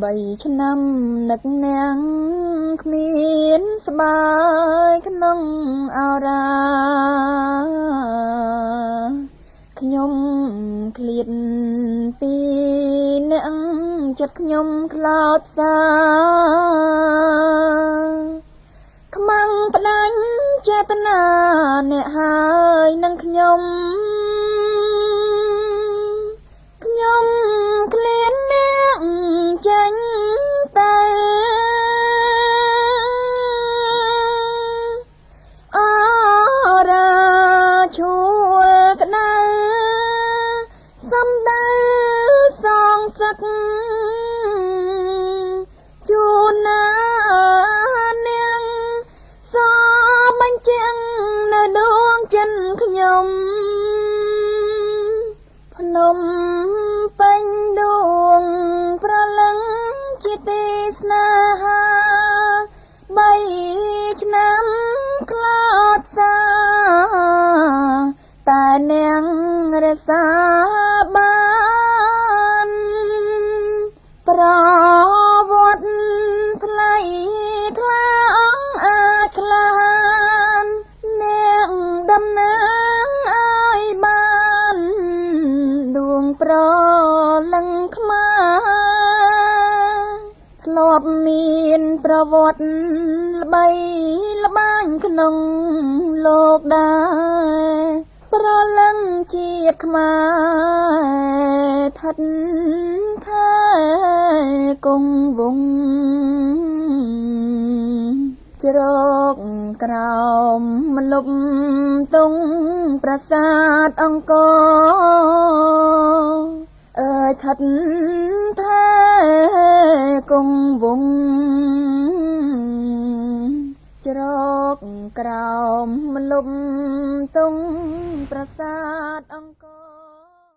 3 ឆ្នាំនឹកនាងគ្មានស្បាយក្នុងអរាខ្ញុំឃ្លាតពីអ្នកចិត្តខ្ញុំខ្លោចផ្សាខ្មាំងផ្ដាច់ចេតនាអ្នកហើយនឹងខ្ញុំឃ្លានអ្នកចេញទៅអរាឈួក្តៅសំដៅសងសឹកជួនណានាងសបញ្ជាក់នៅដួងចិនខ្ញុំភ្នំពេញដួងប្រលឹងជាទីស្នេហា3 ឆ្នាំខ្លោចផ្សាតែនាងរសាបានប្រវត្តិថ្លៃថ្លាអង្គអាចក្លាហាននាងតំណាងឲ្យបានដួងប្រលឹងខ្មាធ្លាប់មានប្រវត្តិល្បីល្បាញក្នុងលោកដែរប្រលឹងជាតិខ្មែរឋិតថែគង់វង្សជ្រកក្រោមម្លប់ទង់ប្រាសាទអង្គរអើយឋិតថែគង់វង្សជ្រកក្រោមម្លប់ទង់ប្រាសាទអង្គរ